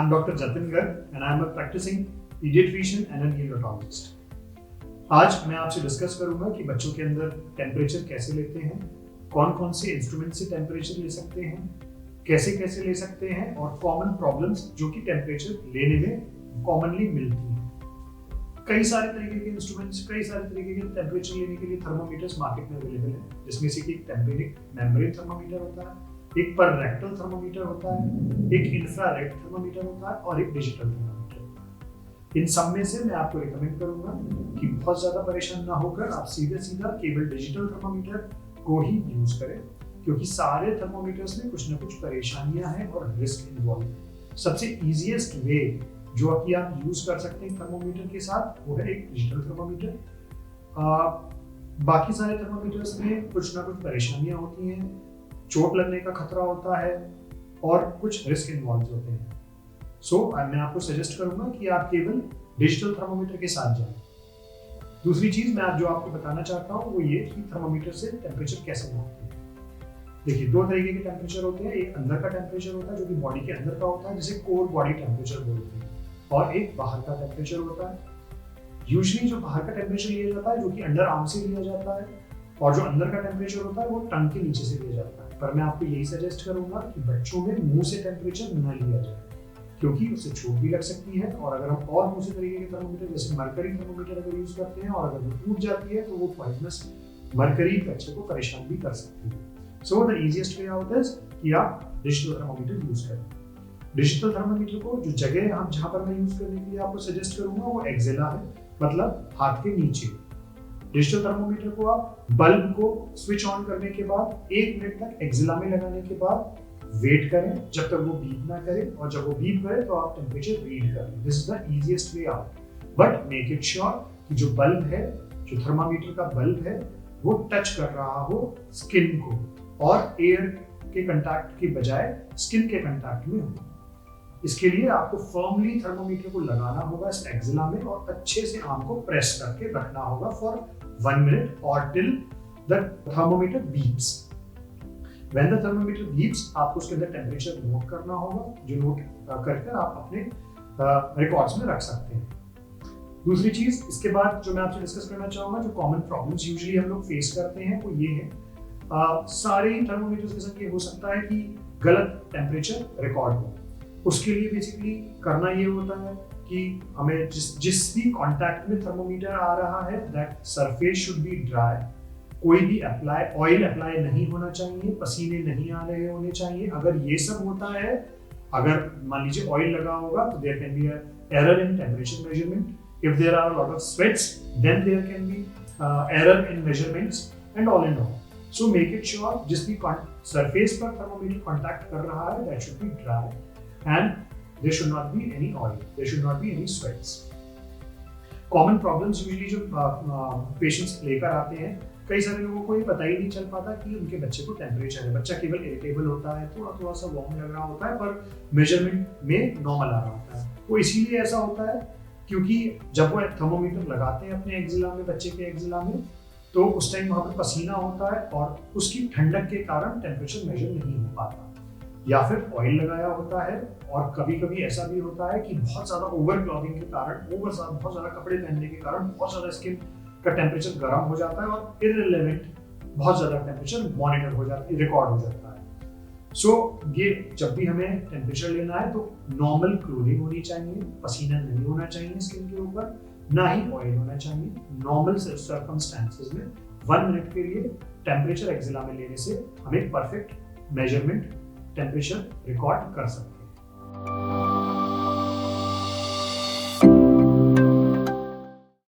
I'm Dr. Jatin Garg and I'm a practicing pediatrician and a neonatologist. आज मैं आपसे discuss करूंगा कि बच्चों के अंदर टेम्परेचर कैसे लेते हैं, कौन कौन से इंस्ट्रूमेंट से टेम्परेचर ले सकते हैं, कैसे कैसे ले सकते हैं और कॉमन प्रॉब्लम्स जो कि टेम्परेचर लेने में कॉमनली मिलती हैं। कई सारे तरीके के इंस्ट्रूमेंट्स, कई सारे तरीके के टेम्परेचर लेने के लिए थर्मोमीटर्स मार्केट में अवेलेबल हैं, जिसमें से एक टेम्पेरिक मेम्ब्रेन थर्मोमीटर होता है, एक पर रेक्टल थर्मोमीटर होता है, एक इंफ्रारेड थर्मोमीटर होता है और एक डिजिटल थर्मोमीटर। इन सब में से मैं आपको रिकमेंड करूंगा कि बहुत ज्यादा परेशान ना होकर आप सीधे सीधा केवल डिजिटल थर्मोमीटर को ही यूज करें, क्योंकि सारे थर्मोमीटर्स में कुछ ना कुछ परेशानियां हैं और रिस्क इन्वॉल्व है। सबसे इजीएस्ट वे जो कि आप यूज कर सकते हैं थर्मोमीटर के साथ वो है एक डिजिटल थर्मोमीटर। बाकी सारे थर्मोमीटर्स में कुछ ना कुछ परेशानियां होती हैं, चोट लगने का खतरा होता है और कुछ रिस्क इन्वॉल्व होते हैं। मैं आपको सजेस्ट करूंगा कि आप केवल डिजिटल थर्मोमीटर के साथ जाएं। दूसरी चीज मैं जो आपको बताना चाहता हूँ वो ये कि थर्मोमीटर से टेम्परेचर कैसे नापते हैं। देखिए, दो तरीके के टेम्परेचर होते हैं। एक अंदर का टेम्परेचर होता है जो कि बॉडी के अंदर का होता है, जिसे कोर बॉडी टेम्परेचर बोलते हैं, और एक बाहर का टेम्परेचर होता है। यूजुअली जो बाहर का टेम्परेचर लिया जाता है जो कि अंडर आर्म से लिया जाता है, और जो अंदर का टेम्परेचर होता है वो टंग के नीचे से लिया जाता है। पर मैं आपको यही सजेस्ट करूंगा कि बच्चों में मुंह से टेम्परेचर न लिया जाए, क्योंकि उससे चोट भी लग सकती है। और अगर हम और दूसरे तरीके के थर्मोमीटर जैसे मरकरी थर्मोमीटर अगर यूज करते हैं और अगर वो टूट जाती है तो वो पॉइजनस मरकरी बच्चे को परेशान भी कर सकती है। So the easiest way out is कि आप डिजिटल थर्मोमीटर यूज करें। डिजिटल थर्मोमीटर को जो जगह हम जहां पर मैं यूज करने के लिए आपको सजेस्ट करूंगा वो एक्सेला है, मतलब हाथ के नीचे। डिजिटल थर्मोमीटर को आप बल्ब को स्विच ऑन करने के बाद 1 मिनट तक एक्सेला में लगाने के बाद वेट करें जब तक वो बीप ना करे, और जब वो बीप करे तो आप टेम्परेचर रीड करें। This is the easiest way out, but make it sure कि जो बल्ब है, जो थर्मामीटर का बल्ब है, वो टच कर रहा हो स्किन को और एयर के कंटैक्ट के बजाय स्किन के कंटैक्ट में हो। इसके लिए आपको फर्मली थर्मोमीटर को लगाना होगा इस एक्सेला में और अच्छे से आर्म को प्रेस करके रखना होगा फॉर 1 मिनट और till the thermometer beeps. When the thermometer beeps, आपको उसके अंदर टेम्परेचर नोट करना होगा, जो नोट करके आप अपने रिकॉर्ड्स में रख सकते हैं। दूसरी चीज इसके बाद जो मैं आपसे डिस्कस करना चाहूंगा, जो कॉमन प्रॉब्लम्स यूजुअली हम लोग फेस करते हैं वो ये है, सारे थर्मोमीटर्स के साथ ये हो सकता है कि गलत टेम्परेचर रिकॉर्ड हो। उसके लिए बेसिकली करना ये होता है कि हमें जिस भी कॉन्टैक्ट में थर्मोमीटर आ रहा है that surface should be dry. कोई भी ऑयल अप्लाई नहीं होना चाहिए, पसीने नहीं आ रहे होने चाहिए। अगर ये सब होता है, अगर मान लीजिए ऑयल लगा होगा तो there can be error in temperature measurement. If there are lot of sweats then there can be error in measurements and all in all. So make it sure जिस भी सरफेस पर थर्मोमीटर कॉन्टैक्ट कर रहा है that should be dry and there should not be any oil, there should not be any sweats. Common problems usually जो patients लेकर आते हैं, कई सारे लोगों को ये पता ही नहीं चल पाता कि उनके बच्चे को टेम्परेचर है। बच्चा केवल इरिटेबल होता है, थोड़ा थोड़ा सा वार्म लग रहा होता है, पर मेजरमेंट में नॉर्मल आ रहा होता है। वो इसीलिए ऐसा होता है क्योंकि जब वो थर्मोमीटर लगाते हैं अपने एक्सेला में, बच्चे के एक्सेला में, तो उस टाइम वहाँ पर पसीना होता है और उसकी ठंडक के कारण टेम्परेचर मेजर नहीं हो पाता, या फिर ऑयल लगाया होता है। और कभी कभी ऐसा भी होता है कि बहुत ज्यादा ओवर क्लॉथिंग के कारण, बहुत ज्यादा कपड़े पहनने के कारण बहुत ज्यादा स्किन का टेम्परेचर गर्म हो जाता है और इररिलेवेंट बहुत ज्यादा टेम्परेचर मॉनिटर हो जाता है, रिकॉर्ड हो जाता है। ये जब भी हमें टेम्परेचर लेना है तो नॉर्मल क्लोथिंग होनी चाहिए, पसीना नहीं होना चाहिए स्किन के ऊपर, ना ही ऑयल होना चाहिए। नॉर्मल सर्कमस्टेंसेस में 1 मिनट के लिए टेम्परेचर एक्सेला में लेने से हमें परफेक्ट मेजरमेंट टेम्परेचर रिकॉर्ड कर सकते हैं।